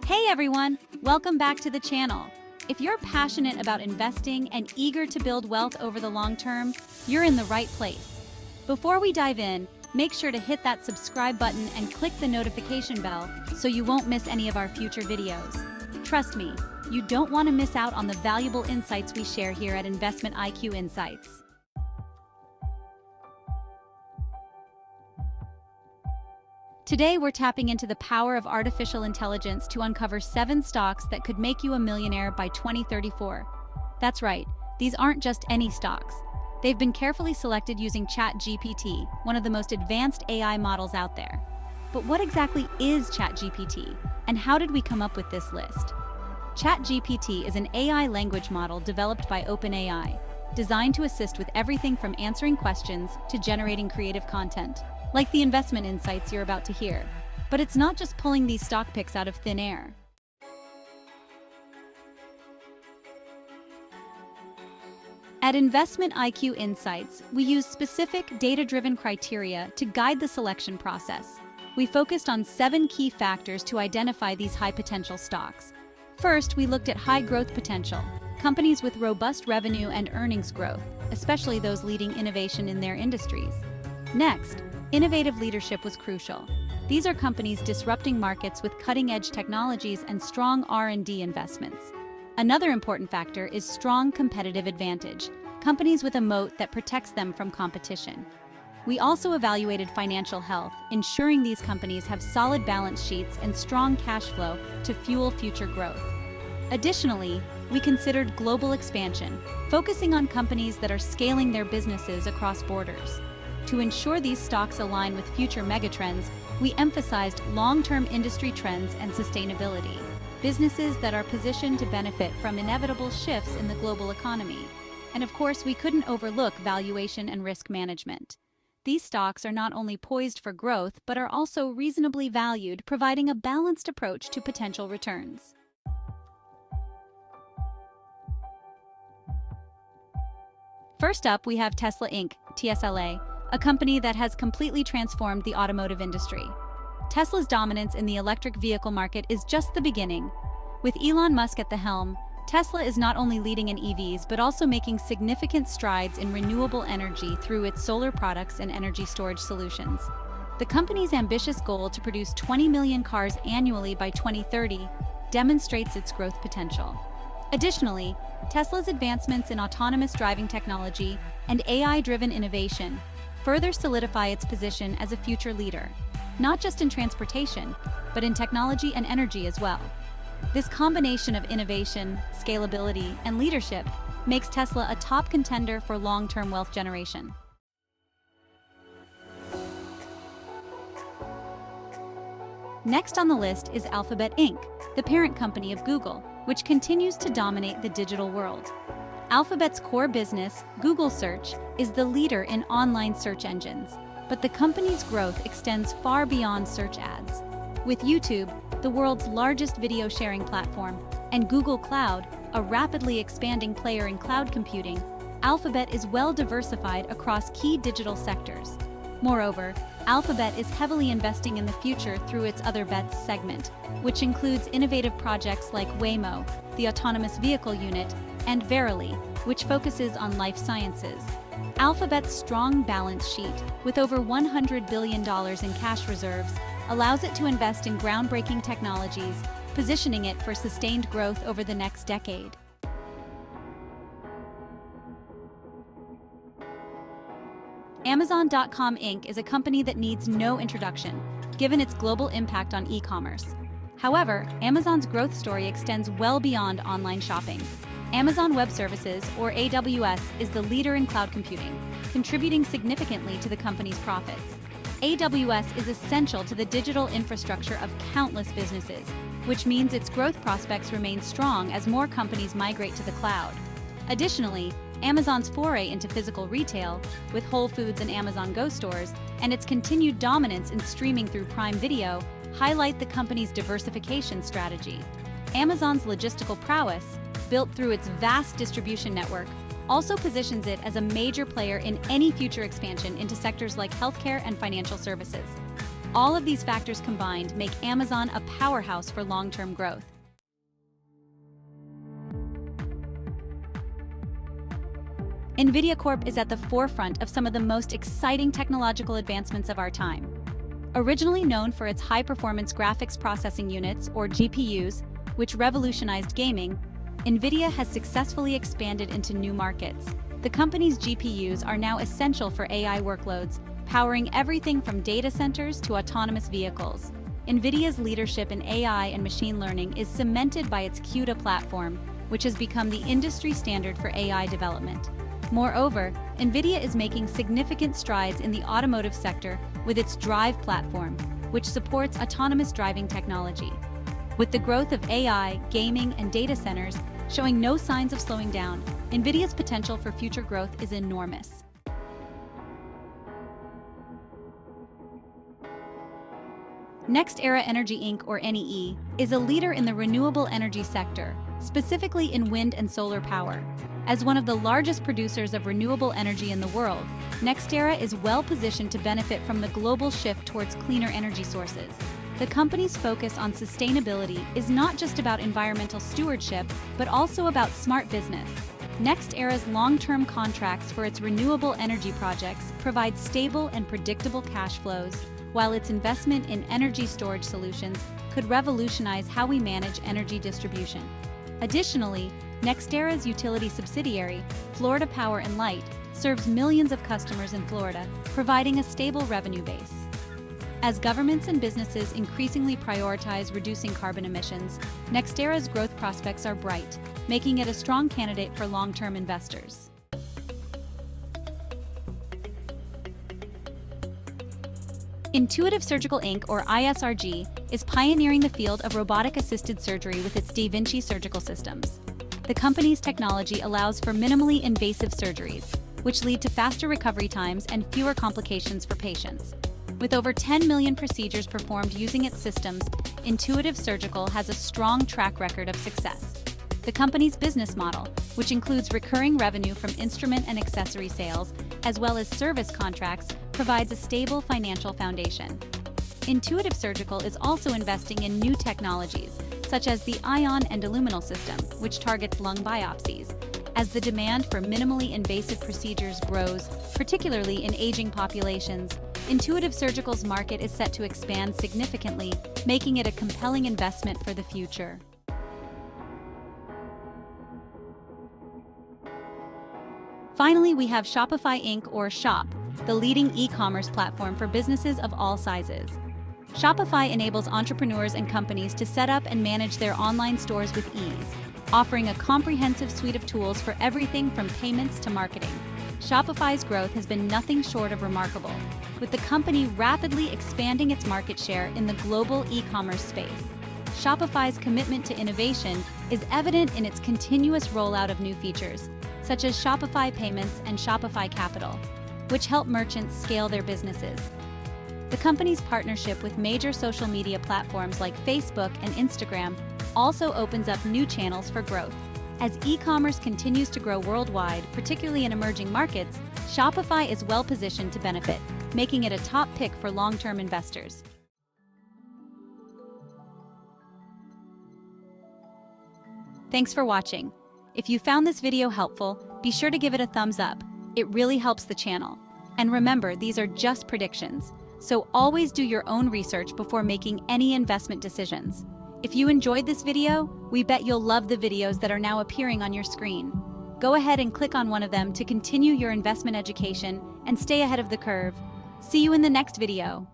Hey everyone, welcome back to the channel. If you're passionate about investing and eager to build wealth over the long term, you're in the right place. Before we dive in, make sure to hit that subscribe button and click the notification bell so you won't miss any of our future videos. Trust me, you don't want to miss out on the valuable insights we share here at Investment IQ Insights. Today, we're tapping into the power of artificial intelligence to uncover 7 stocks that could make you a millionaire by 2034. That's right, these aren't just any stocks. They've been carefully selected using ChatGPT, one of the most advanced AI models out there. But what exactly is ChatGPT, and how did we come up with this list? ChatGPT is an AI language model developed by OpenAI, designed to assist with everything from answering questions to generating creative content, like the investment insights you're about to hear. But it's not just pulling these stock picks out of thin air. At Investment IQ Insights, we use specific data-driven criteria to guide the selection process. We focused on 7 key factors to identify these high-potential stocks. First, we looked at high growth potential, companies with robust revenue and earnings growth, especially those leading innovation in their industries. Next, innovative leadership was crucial. These are companies disrupting markets with cutting-edge technologies and strong R&D investments. Another important factor is strong competitive advantage, companies with a moat that protects them from competition. We also evaluated financial health, ensuring these companies have solid balance sheets and strong cash flow to fuel future growth. Additionally, we considered global expansion, focusing on companies that are scaling their businesses across borders. To ensure these stocks align with future megatrends, we emphasized long-term industry trends and sustainability, businesses that are positioned to benefit from inevitable shifts in the global economy. And of course, we couldn't overlook valuation and risk management. These stocks are not only poised for growth, but are also reasonably valued, providing a balanced approach to potential returns. First up, we have Tesla Inc., TSLA, a company that has completely transformed the automotive industry. Tesla's dominance in the electric vehicle market is just the beginning. With Elon Musk at the helm, Tesla is not only leading in EVs but also making significant strides in renewable energy through its solar products and energy storage solutions. The company's ambitious goal to produce 20 million cars annually by 2030 demonstrates its growth potential. Additionally, Tesla's advancements in autonomous driving technology and AI-driven innovation further solidify its position as a future leader, not just in transportation, but in technology and energy as well. This combination of innovation, scalability, and leadership makes Tesla a top contender for long-term wealth generation. Next on the list is Alphabet Inc., the parent company of Google, which continues to dominate the digital world. Alphabet's core business, Google Search, is the leader in online search engines, but the company's growth extends far beyond search ads. With YouTube, the world's largest video sharing platform, and Google Cloud, a rapidly expanding player in cloud computing, Alphabet is well diversified across key digital sectors. Moreover, Alphabet is heavily investing in the future through its Other Bets segment, which includes innovative projects like Waymo, the autonomous vehicle unit, and Verily, which focuses on life sciences. Alphabet's strong balance sheet, with over $100 billion in cash reserves, allows it to invest in groundbreaking technologies, positioning it for sustained growth over the next decade. Amazon.com Inc. is a company that needs no introduction, given its global impact on e-commerce. However, Amazon's growth story extends well beyond online shopping. Amazon Web Services, or AWS, is the leader in cloud computing, contributing significantly to the company's profits. AWS is essential to the digital infrastructure of countless businesses, which means its growth prospects remain strong as more companies migrate to the cloud. Additionally, Amazon's foray into physical retail, with Whole Foods and Amazon Go stores, and its continued dominance in streaming through Prime Video, highlight the company's diversification strategy. Amazon's logistical prowess, built through its vast distribution network, also positions it as a major player in any future expansion into sectors like healthcare and financial services. All of these factors combined make Amazon a powerhouse for long-term growth. NVIDIA Corp is at the forefront of some of the most exciting technological advancements of our time. Originally known for its high-performance graphics processing units, or GPUs, which revolutionized gaming, NVIDIA has successfully expanded into new markets. The company's GPUs are now essential for AI workloads, powering everything from data centers to autonomous vehicles. NVIDIA's leadership in AI and machine learning is cemented by its CUDA platform, which has become the industry standard for AI development. Moreover, NVIDIA is making significant strides in the automotive sector with its Drive platform, which supports autonomous driving technology. With the growth of AI, gaming, and data centers showing no signs of slowing down, NVIDIA's potential for future growth is enormous. NextEra Energy Inc., or NEE, is a leader in the renewable energy sector, specifically in wind and solar power. As one of the largest producers of renewable energy in the world, NextEra is well-positioned to benefit from the global shift towards cleaner energy sources. The company's focus on sustainability is not just about environmental stewardship, but also about smart business. NextEra's long-term contracts for its renewable energy projects provide stable and predictable cash flows, while its investment in energy storage solutions could revolutionize how we manage energy distribution. Additionally, NextEra's utility subsidiary, Florida Power and Light, serves millions of customers in Florida, providing a stable revenue base. As governments and businesses increasingly prioritize reducing carbon emissions, NextEra's growth prospects are bright, making it a strong candidate for long-term investors. Intuitive Surgical Inc., or ISRG, is pioneering the field of robotic-assisted surgery with its Da Vinci surgical systems. The company's technology allows for minimally invasive surgeries, which lead to faster recovery times and fewer complications for patients. With over 10 million procedures performed using its systems, Intuitive Surgical has a strong track record of success. The company's business model, which includes recurring revenue from instrument and accessory sales, as well as service contracts, provides a stable financial foundation. Intuitive Surgical is also investing in new technologies, such as the ion endoluminal system, which targets lung biopsies. As the demand for minimally invasive procedures grows, particularly in aging populations, Intuitive Surgical's market is set to expand significantly, making it a compelling investment for the future. Finally, we have Shopify Inc., or Shop, the leading e-commerce platform for businesses of all sizes. Shopify enables entrepreneurs and companies to set up and manage their online stores with ease, offering a comprehensive suite of tools for everything from payments to marketing. Shopify's growth has been nothing short of remarkable, with the company rapidly expanding its market share in the global e-commerce space. Shopify's commitment to innovation is evident in its continuous rollout of new features, such as Shopify Payments and Shopify Capital, which help merchants scale their businesses. The company's partnership with major social media platforms like Facebook and Instagram also opens up new channels for growth. As e-commerce continues to grow worldwide, particularly in emerging markets, Shopify is well-positioned to benefit, making it a top pick for long-term investors. Thanks for watching. If you found this video helpful, be sure to give it a thumbs up. It really helps the channel. And remember, these are just predictions, so always do your own research before making any investment decisions. If you enjoyed this video, we bet you'll love the videos that are now appearing on your screen. Go ahead and click on one of them to continue your investment education and stay ahead of the curve. See you in the next video.